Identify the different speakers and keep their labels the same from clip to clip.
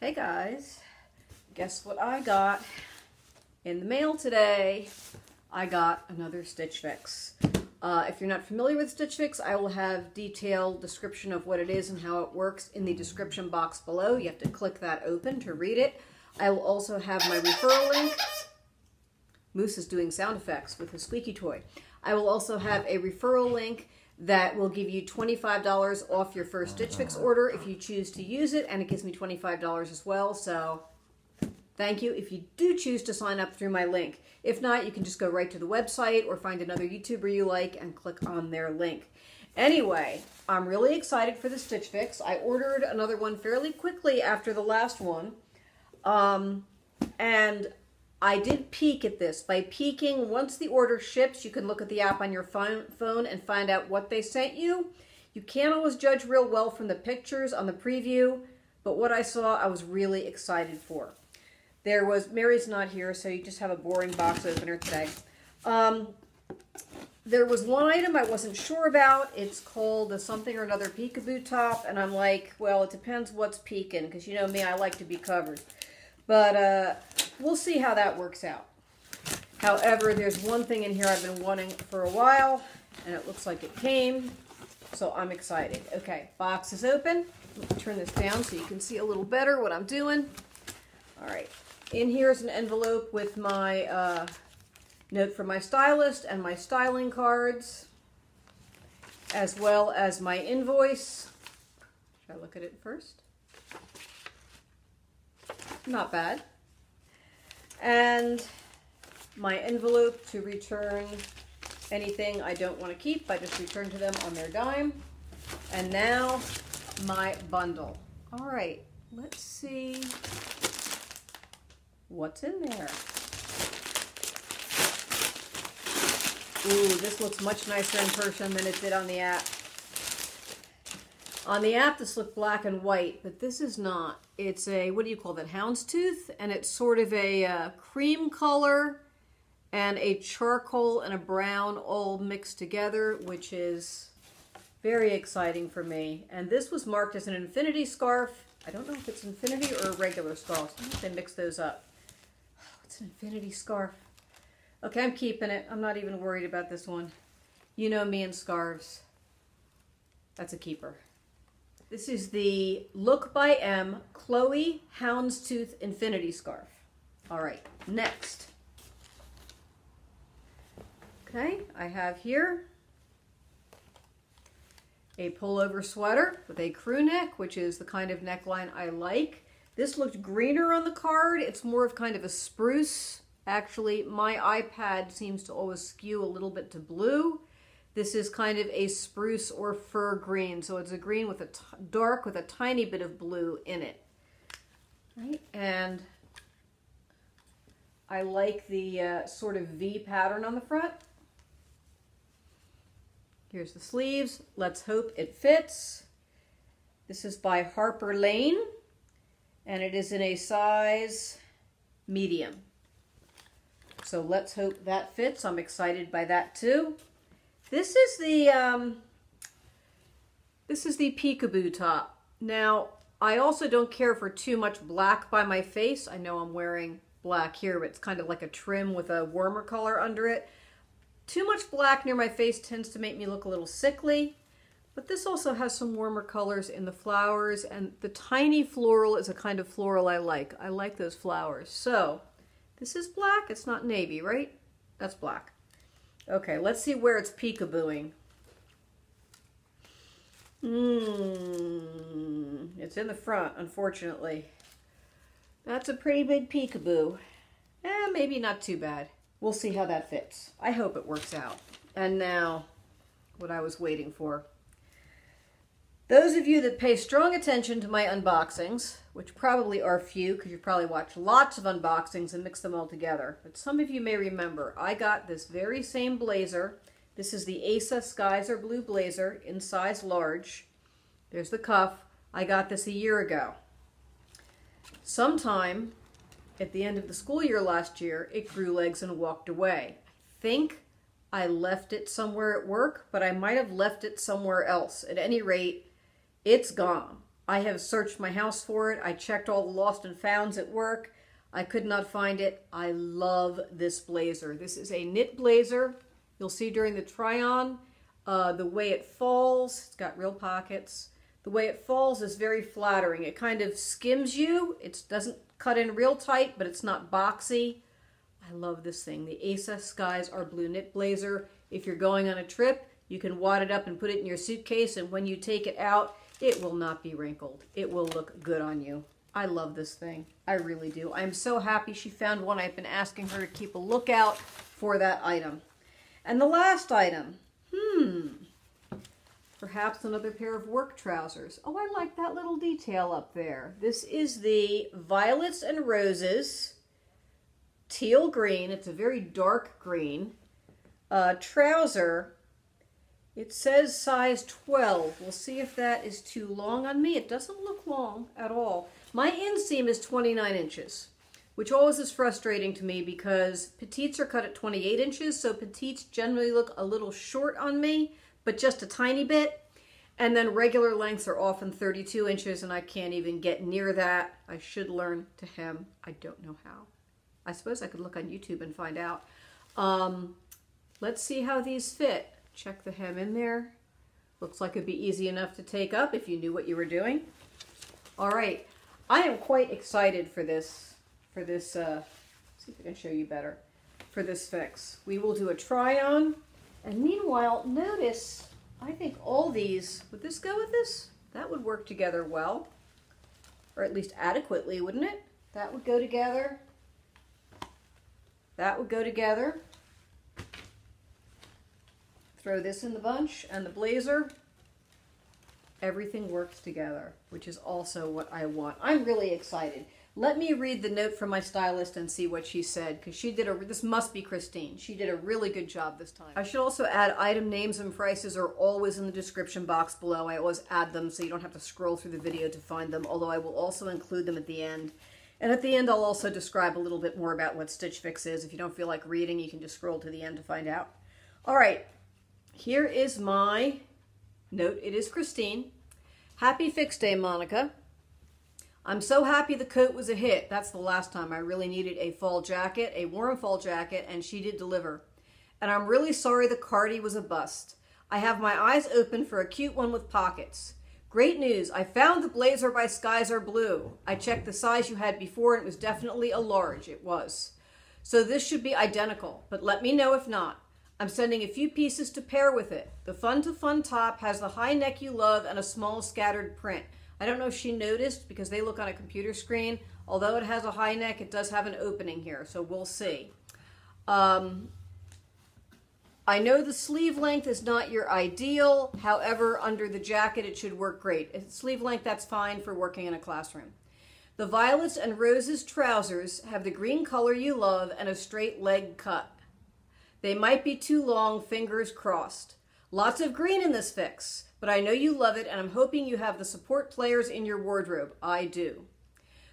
Speaker 1: Hey guys, guess what I got in the mail today? I got another Stitch Fix. If you're not familiar with Stitch Fix, I will have detailed description of what it is and how it works in the description box below. You have to click that open to read it. I will also have my referral link. Moose is doing sound effects with his squeaky toy. I will also have a referral link that will give you $25 off your first Stitch Fix order if you choose to use it, and it gives me $25 as well, so thank you if you do choose to sign up through my link. If not, you can just go right to the website or find another YouTuber you like and click on their link. Anyway, I'm really excited for the Stitch Fix. I ordered another one fairly quickly after the last one, and I did peek at this. By peeking, once the order ships, you can look at the app on your phone and find out what they sent you. You can't always judge real well from the pictures on the preview, but what I saw, I was really excited for. Mary's not here, so you just have a boring box opener today. There was one item I wasn't sure about. It's called the something or another peekaboo top, and I'm like, well, it depends what's peeking, because you know me, I like to be covered. But we'll see how that works out. However, there's one thing in here I've been wanting for a while, and it looks like it came, so I'm excited. Okay, box is open. Let me turn this down so you can see a little better what I'm doing. All right, in here is an envelope with my note from my stylist and my styling cards, as well as my invoice. Should I look at it first? Not bad. And my envelope to return anything I don't want to keep. I just return to them on their dime. And now my bundle. All right, let's see what's in there. Ooh, this looks much nicer in person than it did on the app. On the app, this looked black and white, but this is not. It's a, what do you call that, Houndstooth? And it's sort of a cream color and a charcoal and a brown all mixed together, which is very exciting for me. And this was marked as an infinity scarf. I don't know if it's infinity or a regular scarf. Sometimes they mix those up. Oh, it's an infinity scarf. Okay, I'm keeping it. I'm not even worried about this one. You know me and scarves. That's a keeper. This is the Look by M Chloe Houndstooth Infinity Scarf. All right, next. Okay, I have here a pullover sweater with a crew neck, which is the kind of neckline I like. This looked greener on the card. It's more of kind of a spruce. Actually, my iPad seems to always skew a little bit to blue. This is kind of a spruce or fir green, so it's a green with a dark with a tiny bit of blue in it. Right? And I like the sort of V pattern on the front. Here's the sleeves. Let's hope it fits. This is by Harper Lane, and it is in a size medium. So let's hope that fits. I'm excited by that too. This is the peekaboo top. Now, I also don't care for too much black by my face. I know I'm wearing black here, but it's kind of like a trim with a warmer color under it. Too much black near my face tends to make me look a little sickly, but this also has some warmer colors in the flowers, and the tiny floral is a kind of floral I like. I like those flowers. So, this is black. It's not navy, right? That's black. Okay, let's see where it's peekabooing. It's in the front, unfortunately. That's a pretty big peekaboo. Maybe not too bad. We'll see how that fits. I hope it works out. And now, what I was waiting for. Those of you that pay strong attention to my unboxings, which probably are few because you probably watch lots of unboxings and mix them all together, but some of you may remember, I got this very same blazer. This is the Asa Skies Are Blue blazer in size large. There's the cuff. I got this a year ago. Sometime at the end of the school year last year, it grew legs and walked away. I think I left it somewhere at work, but I might have left it somewhere else. At any rate, it's gone. I have searched my house for it. I checked all the lost and founds at work. I could not find it. I love this blazer. This is a knit blazer. You'll see during the try-on, the way it falls, it's got real pockets. The way it falls is very flattering. It kind of skims you. It doesn't cut in real tight, but it's not boxy. I love this thing. The Asa Skies Are Blue knit blazer. If you're going on a trip, you can wad it up and put it in your suitcase, and when you take it out, it will not be wrinkled. It will look good on you. I love this thing. I really do. I'm so happy she found one. I've been asking her to keep a lookout for that item. And the last item, perhaps another pair of work trousers. Oh, I like that little detail up there. This is the Violets and Roses teal green. It's a very dark green trouser. It says size 12. We'll see if that is too long on me. It doesn't look long at all. My inseam is 29 inches, which always is frustrating to me because petites are cut at 28 inches, so petites generally look a little short on me, but just a tiny bit. And then regular lengths are often 32 inches, and I can't even get near that. I should learn to hem. I don't know how. I suppose I could look on YouTube and find out. Let's see how these fit. Check the hem in there. Looks like it'd be easy enough to take up if you knew what you were doing. All right. I am quite excited for this, let's see if I can show you better, for this fix. We will do a try on, and meanwhile, notice, I think all these, would this go with this? That would work together well, or at least adequately, wouldn't it? That would go together. That would go together. Throw this in the bunch, and the blazer. Everything works together, which is also what I want. I'm really excited. Let me read the note from my stylist and see what she said, because she did this must be Christine. She did a really good job this time. I should also add item names and prices are always in the description box below. I always add them so you don't have to scroll through the video to find them, although I will also include them at the end. And at the end, I'll also describe a little bit more about what Stitch Fix is. If you don't feel like reading, you can just scroll to the end to find out. All right, here is my note. It is Christine. Happy Fix Day, Monica. I'm so happy the coat was a hit. That's the last time I really needed a fall jacket, a warm fall jacket, and she did deliver. And I'm really sorry the cardi was a bust. I have my eyes open for a cute one with pockets. Great news, I found the blazer by Skies Are Blue. I checked the size you had before and it was definitely a large. It was. So this should be identical, but let me know if not. I'm sending a few pieces to pair with it. The Fun2Fun top has the high neck you love and a small scattered print. I don't know if she noticed because they look on a computer screen. Although it has a high neck, it does have an opening here, so we'll see. I know the sleeve length is not your ideal. However, under the jacket, it should work great. At sleeve length, that's fine for working in a classroom. The Violets and Roses trousers have the green color you love and a straight leg cut. They might be too long, fingers crossed. Lots of green in this fix, but I know you love it and I'm hoping you have the support players in your wardrobe. I do.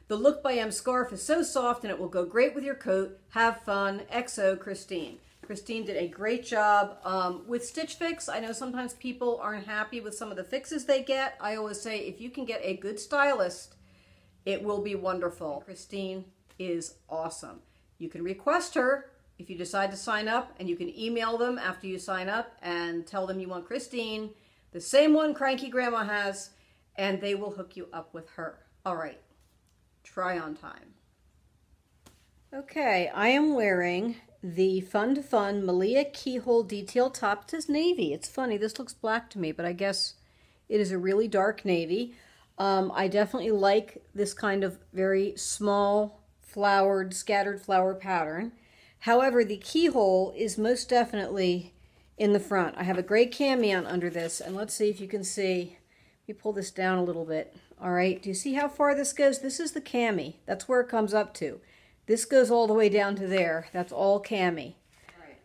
Speaker 1: The Look by M scarf is so soft and it will go great with your coat. Have fun. XO, Christine. Christine did a great job with Stitch Fix. I know sometimes people aren't happy with some of the fixes they get. I always say if you can get a good stylist, it will be wonderful. Christine is awesome. You can request her if you decide to sign up, and you can email them after you sign up and tell them you want Christine, the same one Cranky Grandma has, and they will hook you up with her. All right, try on time. Okay, I am wearing the Fun2Fun Malia Keyhole detail top. It says navy. It's funny, this looks black to me, but I guess it is a really dark navy. I definitely like this kind of very small flowered, scattered flower pattern. However, the keyhole is most definitely in the front. I have a gray cami on under this, and let's see if you can see. Let me pull this down a little bit. All right, do you see how far this goes? This is the cami. That's where it comes up to. This goes all the way down to there. That's all cami. All right.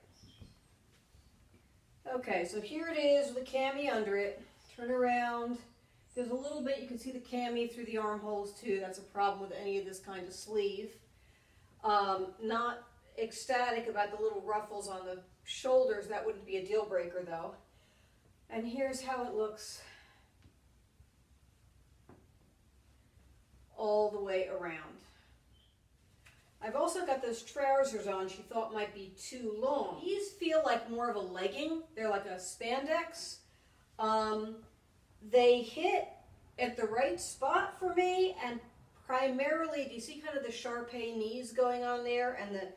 Speaker 1: Okay, so here it is with the cami under it. Turn around. There's a little bit, you can see the cami through the armholes too. That's a problem with any of this kind of sleeve. Not ecstatic about the little ruffles on the shoulders. That wouldn't be a deal breaker though. And here's how it looks all the way around. I've also got those trousers on she thought might be too long. These feel like more of a legging. They're like a spandex. They hit at the right spot for me, and primarily, do you see kind of the Sharpay knees going on there, and the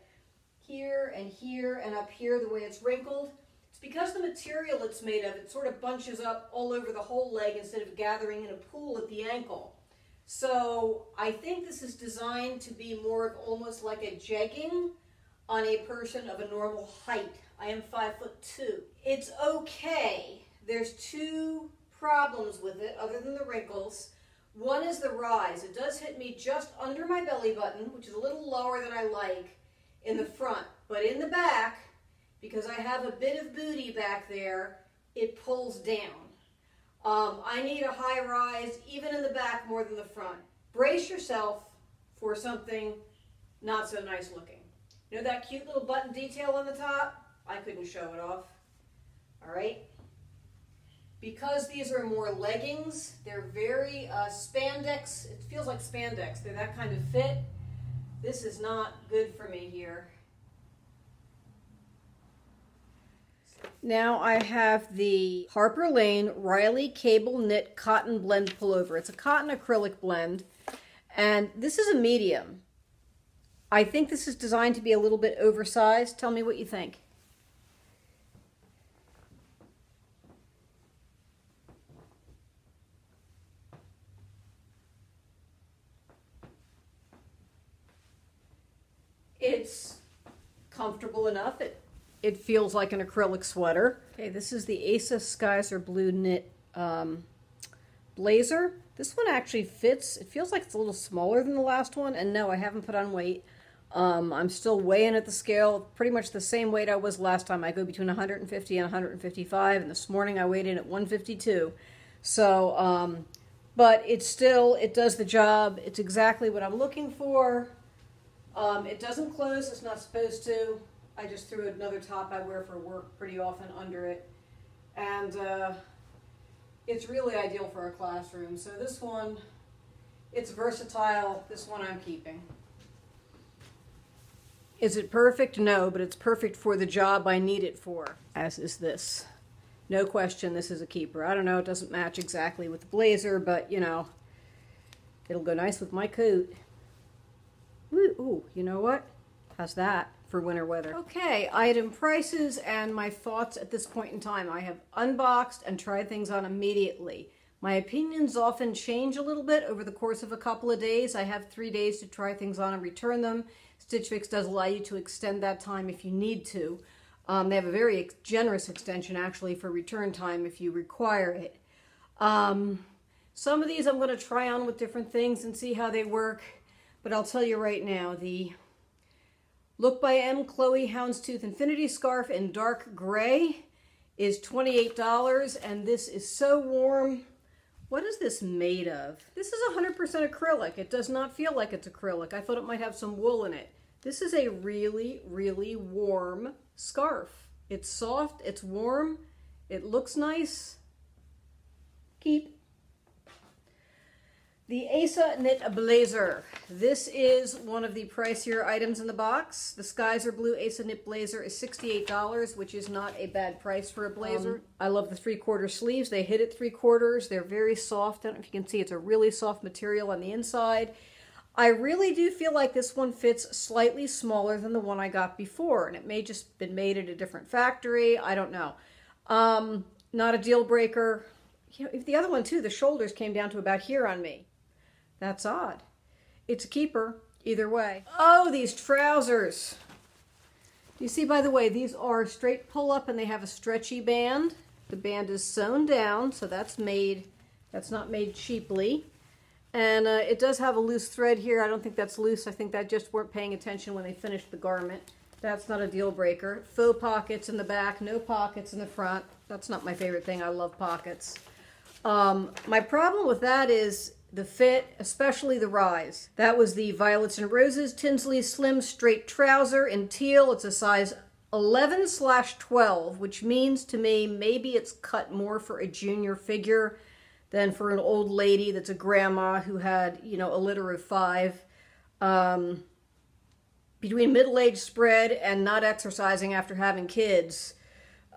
Speaker 1: here and up here, the way it's wrinkled? It's because the material it's made of, it sort of bunches up all over the whole leg instead of gathering in a pool at the ankle. So I think this is designed to be more of almost like a jegging on a person of a normal height. I am 5'2". It's okay. There's two problems with it other than the wrinkles. One is the rise. It does hit me just under my belly button, which is a little lower than I like in the front. But in the back, because I have a bit of booty back there, it pulls down. I need a high rise, even in the back, more than the front. Brace yourself for something not so nice looking. You know that cute little button detail on the top? I couldn't show it off. All right? Because these are more leggings, they're very spandex. It feels like spandex. They're that kind of fit. This is not good for me here. Now I have the Harper Lane Rilly Cable Knit Cotton Blend Pullover. It's a cotton acrylic blend, and this is a medium. I think this is designed to be a little bit oversized. Tell me what you think. It's comfortable enough. It feels like an acrylic sweater. Okay, this is the Asa Skyzer Blue Knit blazer. This one actually fits. It feels like it's a little smaller than the last one, and no, I haven't put on weight. I'm still weighing at the scale, pretty much the same weight I was last time. I go between 150 and 155, and this morning I weighed in at 152. So, but it's still, it does the job. It's exactly what I'm looking for. It doesn't close, it's not supposed to. I just threw another top I wear for work pretty often under it. And it's really ideal for a classroom. So this one, it's versatile. This one I'm keeping. Is it perfect? No, but it's perfect for the job I need it for, as is this. No question, this is a keeper. I don't know, it doesn't match exactly with the blazer, but you know, it'll go nice with my coat. Ooh, you know what? How's that for winter weather? Okay, item prices and my thoughts at this point in time. I have unboxed and tried things on immediately. My opinions often change a little bit over the course of a couple of days. I have 3 days to try things on and return them. Stitch Fix does allow you to extend that time if you need to. They have a very generous extension actually for return time if you require it. Some of these I'm going to try on with different things and see how they work. But I'll tell you right now, the Look by M Chloe Houndstooth Infinity Scarf in dark gray is $28, and this is so warm. What is this made of? This is 100% acrylic. It does not feel like it's acrylic. I thought it might have some wool in it. This is a really, really warm scarf. It's soft, it's warm, it looks nice. Keep. The Asa Knit Blazer. This is one of the pricier items in the box. The Skyzer Blue Asa Knit Blazer is $68, which is not a bad price for a blazer. I love the 3/4 sleeves. They hit at 3/4. They're very soft. I don't know if you can see, it's a really soft material on the inside. I really do feel like this one fits slightly smaller than the one I got before, and it may just been made at a different factory. I don't know. Not a deal breaker. You know, if the other one too, the shoulders came down to about here on me. That's odd. It's a keeper, either way. Oh, these trousers. Do you see, by the way, these are straight pull up and they have a stretchy band. The band is sewn down, so that's not made cheaply. And it does have a loose thread here. I don't think that's loose. I think that just weren't paying attention when they finished the garment. That's not a deal breaker. Faux pockets in the back, no pockets in the front. That's not my favorite thing. I love pockets. My problem with that is the fit, especially the rise. That was the Violets and Roses Tinsley Slim Straight Trouser in teal. It's a size 11/12, which means to me maybe it's cut more for a junior figure than for an old lady that's a grandma who had, you know, a litter of 5. Between middle-aged spread and not exercising after having kids,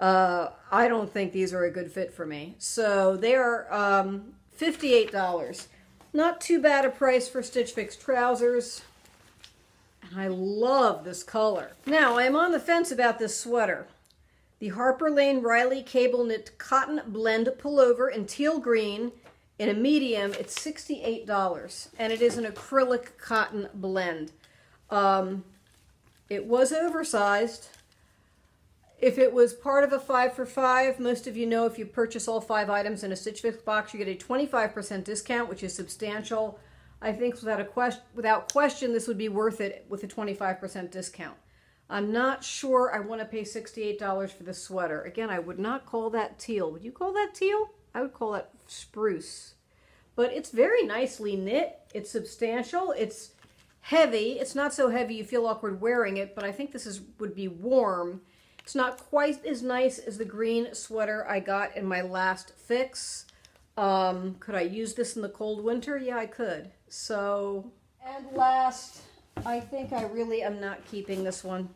Speaker 1: I don't think these are a good fit for me. So they are $58. Not too bad a price for Stitch Fix trousers. And I love this color. Now, I'm on the fence about this sweater. The Harper Lane Riley Cable Knit Cotton Blend Pullover in teal green. In a medium, it's $68. And it is an acrylic cotton blend. It was oversized. If it was part of a 5 for 5, most of you know if you purchase all 5 items in a Stitch Fix box, you get a 25% discount, which is substantial. I think without question, this would be worth it with a 25% discount. I'm not sure I want to pay $68 for this sweater. Again, I would not call that teal. Would you call that teal? I would call that spruce. But it's very nicely knit. It's substantial. It's heavy. It's not so heavy you feel awkward wearing it, but I think this would be warm. It's not quite as nice as the green sweater I got in my last fix. Could I use this in the cold winter? Yeah, I could. So, and last, I think I really am not keeping this one.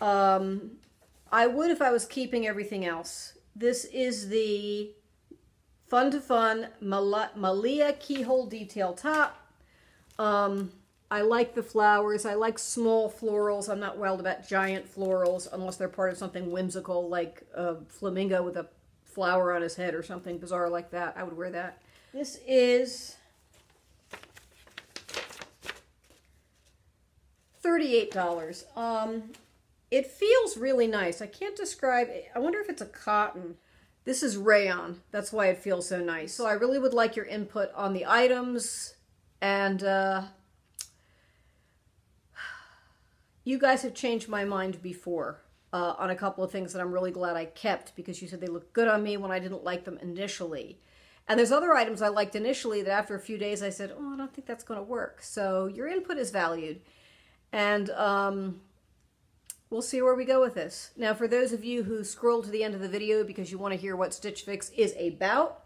Speaker 1: I would if I was keeping everything else. This is the Fun2Fun Malia Keyhole Detail Top. I like the flowers. I like small florals. I'm not wild about giant florals unless they're part of something whimsical like a flamingo with a flower on his head or something bizarre like that. I would wear that. This is $38. It feels really nice. I can't describe it. I wonder if it's a cotton. This is rayon. That's why it feels so nice. So I really would like your input on the items, and you guys have changed my mind before on a couple of things that I'm really glad I kept because you said they looked good on me when I didn't like them initially. And there's other items I liked initially that after a few days I said, oh, I don't think that's going to work. So your input is valued. And we'll see where we go with this. Now, for those of you who scroll to the end of the video because you want to hear what Stitch Fix is about,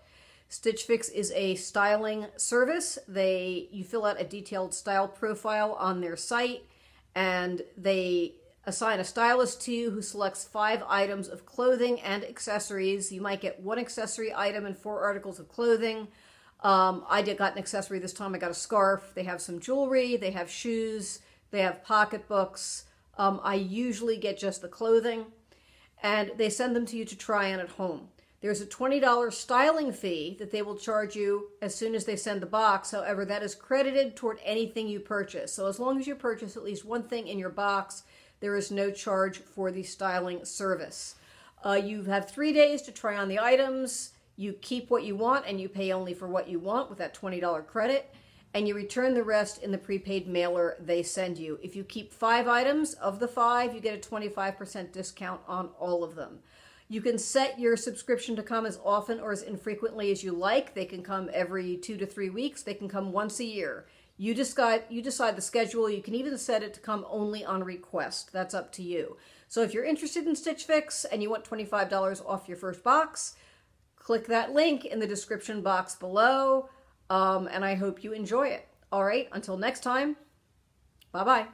Speaker 1: Stitch Fix is a styling service. You fill out a detailed style profile on their site, and they assign a stylist to you who selects 5 items of clothing and accessories. You might get 1 accessory item and 4 articles of clothing. I got an accessory this time. I got a scarf. They have some jewelry. They have shoes. They have pocketbooks. I usually get just the clothing, and they send them to you to try on at home. There's a $20 styling fee that they will charge you as soon as they send the box. However, that is credited toward anything you purchase. So as long as you purchase at least one thing in your box, there is no charge for the styling service. You have 3 days to try on the items. You keep what you want, and you pay only for what you want with that $20 credit. And you return the rest in the prepaid mailer they send you. If you keep 5 items, of the 5, you get a 25% discount on all of them. You can set your subscription to come as often or as infrequently as you like. They can come every 2 to 3 weeks. They can come once a year. You decide the schedule. You can even set it to come only on request. That's up to you. So if you're interested in Stitch Fix and you want $25 off your first box, click that link in the description box below. And I hope you enjoy it. All right, until next time, bye-bye.